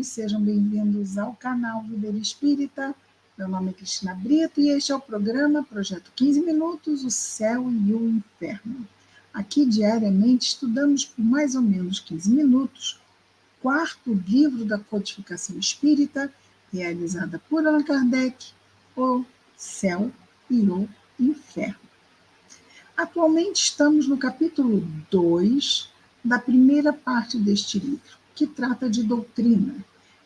todos, sejam bem-vindos ao canal Viver Espírita. Meu nome é Cristina Brito e este é o programa Projeto 15 Minutos, o Céu e o Inferno. Aqui, diariamente, estudamos por mais ou menos 15 minutos o quarto livro da codificação espírita, realizada por Allan Kardec, o Céu e o Inferno. Atualmente estamos no capítulo 2 da primeira parte deste livro, que trata de doutrina.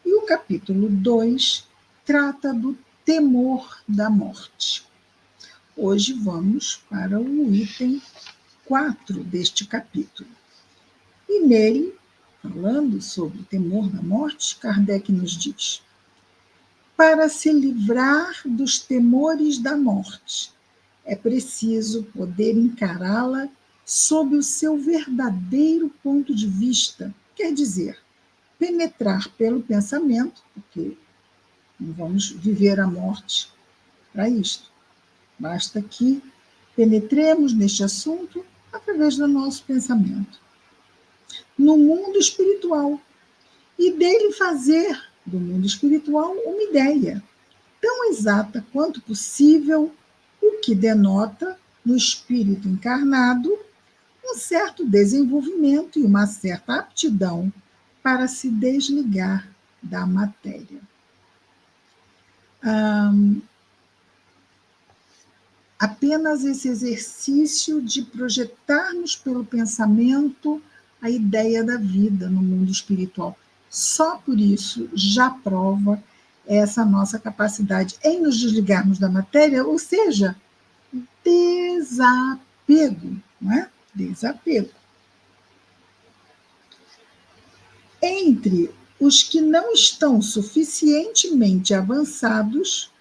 E o capítulo 2 trata do temor da morte. Hoje vamos para o item 4 deste capítulo. E nele, falando sobre o temor da morte, Kardec nos diz: para se livrar dos temores da morte, é preciso poder encará-la sob o seu verdadeiro ponto de vista, quer dizer, penetrar pelo pensamento, porque não vamos viver a morte para isto. Basta que penetremos neste assunto através do nosso pensamento. No mundo espiritual, e dele fazer do mundo espiritual uma ideia, tão exata quanto possível, o que denota, no espírito encarnado, um certo desenvolvimento e uma certa aptidão para se desligar da matéria. Apenas esse exercício de projetarmos pelo pensamento a ideia da vida no mundo espiritual. Só por isso já prova essa nossa capacidade em nos desligarmos da matéria, ou seja, desapego, não é? Desapego. Entre os que não estão suficientemente avançados,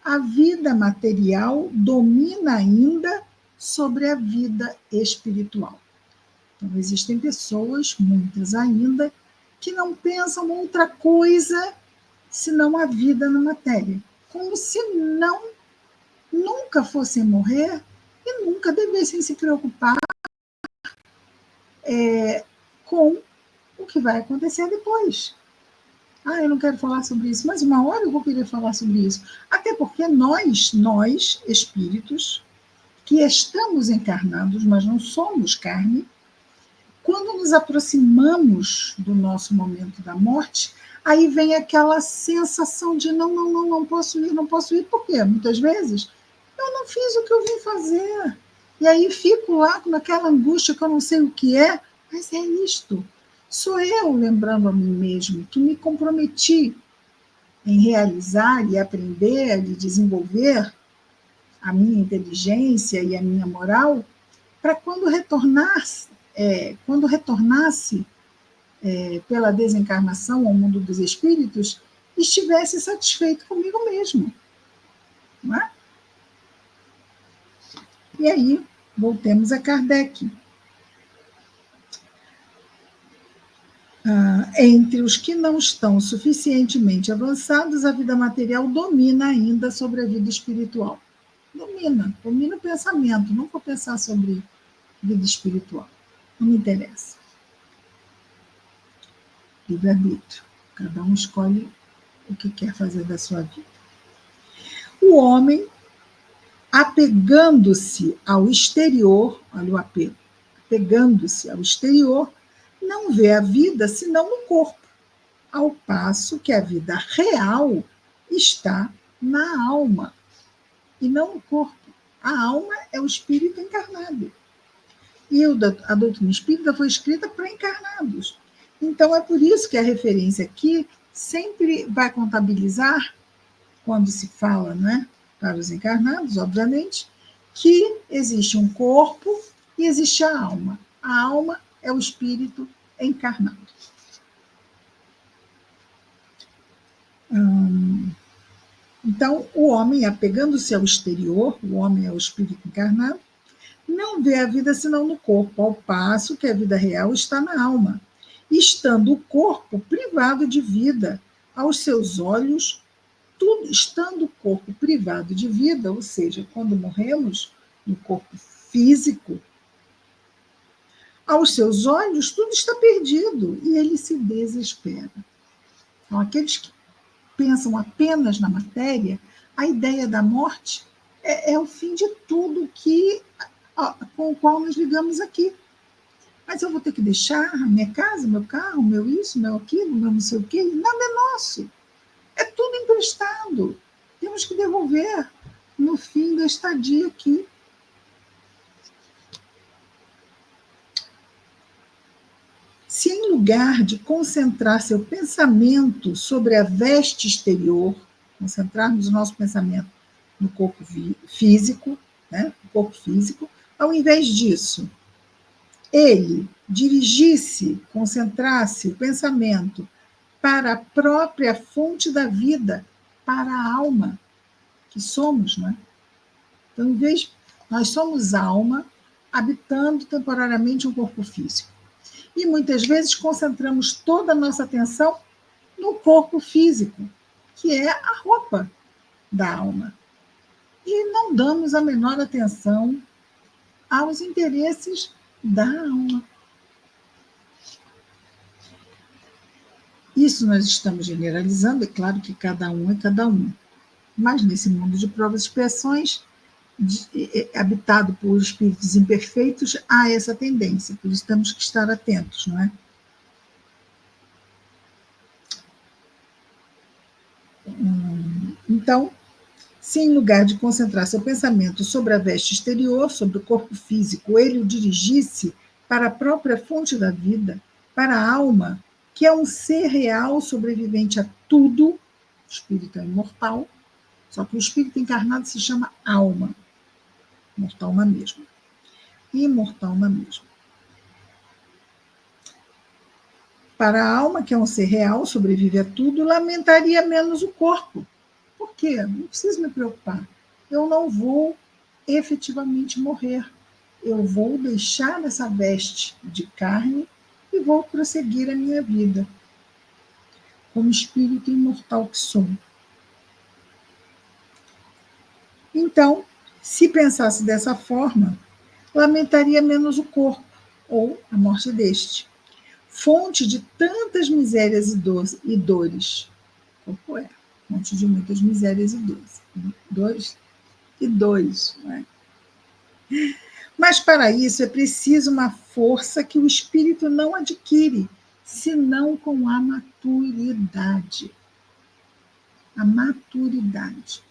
a vida material domina ainda sobre a vida espiritual. Então, existem pessoas, muitas ainda, que não pensam outra coisa senão a vida na matéria, como se nunca fossem morrer e nunca devessem se preocupar com o que vai acontecer depois. Eu não quero falar sobre isso, mas uma hora eu vou querer falar sobre isso. Até porque nós, espíritos, que estamos encarnados, mas não somos carne, quando nos aproximamos do nosso momento da morte, aí vem aquela sensação de não posso ir. Por quê? Muitas vezes eu não fiz o que eu vim fazer. E aí fico lá com aquela angústia que eu não sei o que é, mas é isto. Sou eu lembrando a mim mesmo que me comprometi em realizar e aprender e desenvolver a minha inteligência e a minha moral para quando retornasse pela desencarnação ao mundo dos espíritos, estivesse satisfeito comigo mesmo. Não é? E aí, voltemos a Kardec. Entre os que não estão suficientemente avançados, a vida material domina ainda sobre a vida espiritual. Domina o pensamento. Não vou pensar sobre vida espiritual. Não me interessa. Livre-arbítrio. Cada um escolhe o que quer fazer da sua vida. O homem, apegando-se ao exterior, olha o apego, apegando-se ao exterior, não vê a vida senão no corpo, ao passo que a vida real está na alma, e não no corpo. A alma é o espírito encarnado. E a doutrina espírita foi escrita para encarnados. Então, é por isso que a referência aqui sempre vai contabilizar, quando se fala, não é, para os encarnados, obviamente, que existe um corpo e existe a alma. A alma é o espírito encarnado. Então, o homem, apegando-se ao exterior, o homem é o espírito encarnado, não vê a vida senão no corpo, ao passo que a vida real está na alma, estando o corpo privado de vida, aos seus olhos, tudo, estando o corpo privado de vida, ou seja, quando morremos no corpo físico, aos seus olhos tudo está perdido e ele se desespera. Então, aqueles que pensam apenas na matéria, a ideia da morte é o fim de tudo com o qual nos ligamos aqui. Mas eu vou ter que deixar a minha casa, meu carro, meu isso, meu aquilo, meu não sei o quê. Nada é nosso. É tudo emprestado. Temos que devolver no fim da estadia aqui. Se em lugar de concentrar seu pensamento sobre a veste exterior, concentrarmos o nosso pensamento no corpo físico, né, no corpo físico, ao invés disso, ele dirigisse, concentrasse o pensamento para a própria fonte da vida, para a alma que somos, né? Então, em vez, nós somos alma habitando temporariamente um corpo físico. E muitas vezes concentramos toda a nossa atenção no corpo físico, que é a roupa da alma. E não damos a menor atenção aos interesses da alma. Isso nós estamos generalizando, é claro que cada um é cada um. Mas nesse mundo de provas e expiações, habitado por espíritos imperfeitos, há essa tendência, por isso temos que estar atentos, não é? Então, se em lugar de concentrar seu pensamento sobre a veste exterior, sobre o corpo físico, ele o dirigisse para a própria fonte da vida, para a alma, que é um ser real sobrevivente a tudo, o espírito é imortal, só que o espírito encarnado se chama alma, mortal na mesma, imortal na mesma. Para a alma, que é um ser real, sobrevive a tudo, lamentaria menos o corpo. Por quê? Não preciso me preocupar. Eu não vou efetivamente morrer. Eu vou deixar essa veste de carne e vou prosseguir a minha vida como espírito imortal que sou. Então, se pensasse dessa forma, lamentaria menos o corpo ou a morte deste, fonte de tantas misérias e dores. O corpo é fonte de muitas misérias e dores. Não é? Mas para isso é preciso uma força que o espírito não adquire, senão com a maturidade. A maturidade.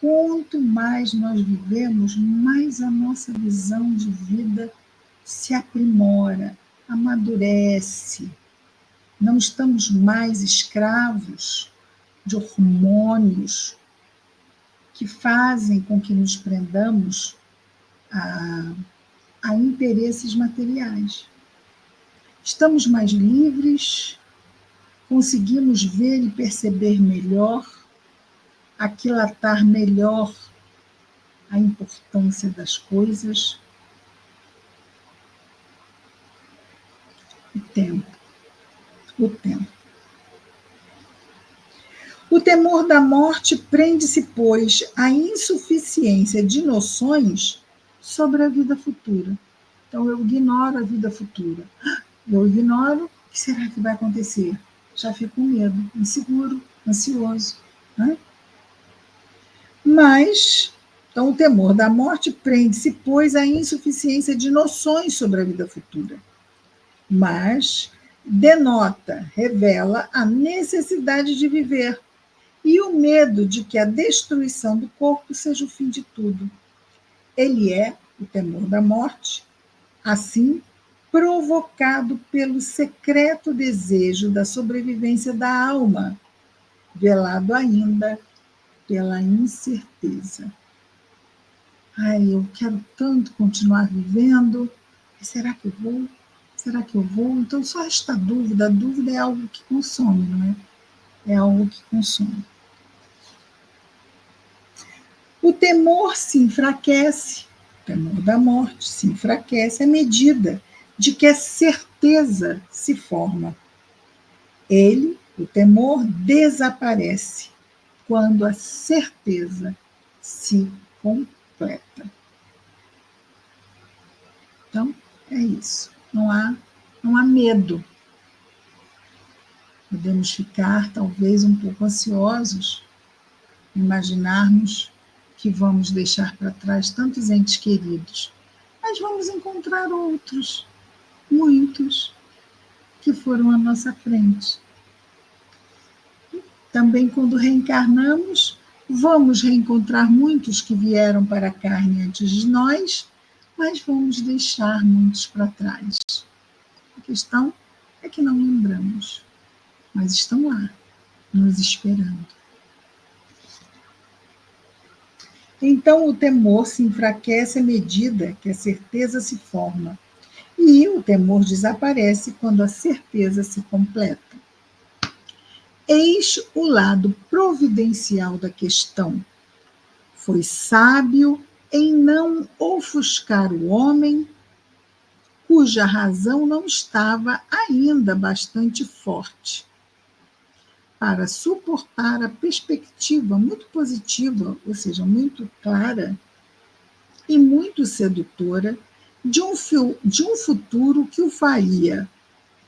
Quanto mais nós vivemos, mais a nossa visão de vida se aprimora, amadurece. Não estamos mais escravos de hormônios que fazem com que nos prendamos a interesses materiais. Estamos mais livres, conseguimos ver e perceber melhor, aquilatar melhor a importância das coisas. O tempo. O temor da morte prende-se, pois, à insuficiência de noções sobre a vida futura. Então, eu ignoro a vida futura. Eu ignoro o que será que vai acontecer. Já fico com medo, inseguro, ansioso. Né? Mas, então, o temor da morte prende-se, pois, à insuficiência de noções sobre a vida futura. Mas denota, revela a necessidade de viver e o medo de que a destruição do corpo seja o fim de tudo. Ele é o temor da morte, assim, provocado pelo secreto desejo da sobrevivência da alma, velado ainda pela incerteza. Ai, eu quero tanto continuar vivendo, será que eu vou? Será que eu vou? Então, só esta dúvida, a dúvida é algo que consome, não é? É algo que consome. O temor se enfraquece, o temor da morte se enfraquece à medida de que a certeza se forma. Ele, o temor, desaparece quando a certeza se completa. Então, é isso. Não há medo. Podemos ficar, talvez, um pouco ansiosos, imaginarmos que vamos deixar para trás tantos entes queridos, mas vamos encontrar outros, muitos, que foram à nossa frente. Também, quando reencarnamos, vamos reencontrar muitos que vieram para a carne antes de nós, mas vamos deixar muitos para trás. A questão é que não lembramos, mas estão lá, nos esperando. Então, o temor se enfraquece à medida que a certeza se forma, e o temor desaparece quando a certeza se completa. Eis o lado providencial da questão. Foi sábio em não ofuscar o homem, cuja razão não estava ainda bastante forte para suportar a perspectiva muito positiva, ou seja, muito clara e muito sedutora, de um futuro que o faria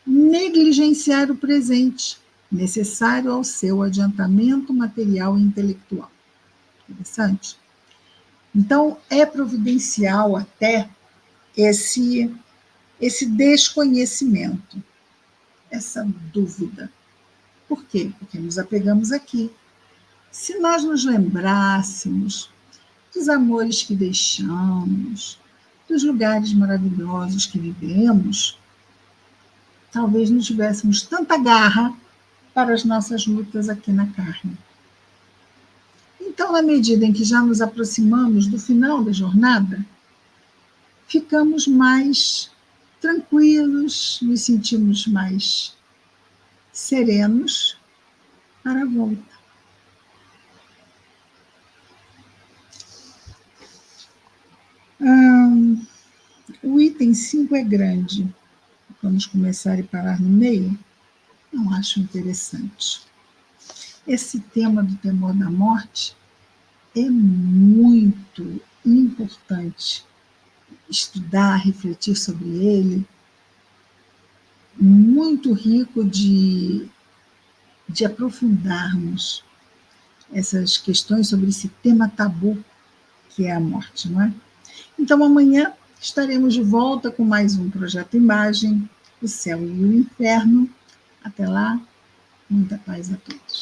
negligenciar o presente, necessário ao seu adiantamento material e intelectual. Interessante? Então, é providencial até esse desconhecimento, essa dúvida. Por quê? Porque nos apegamos aqui. Se nós nos lembrássemos dos amores que deixamos, dos lugares maravilhosos que vivemos, talvez não tivéssemos tanta garra para as nossas lutas aqui na carne. Então, na medida em que já nos aproximamos do final da jornada, ficamos mais tranquilos, nos sentimos mais serenos para a volta. O item 5 é grande. Vamos começar e parar no meio? Não acho interessante. Esse tema do temor da morte é muito importante estudar, refletir sobre ele, muito rico de aprofundarmos essas questões sobre esse tema tabu que é a morte, não é? Então, amanhã estaremos de volta com mais um Projeto Imagem, o Céu e o Inferno. Até lá, muita paz a todos.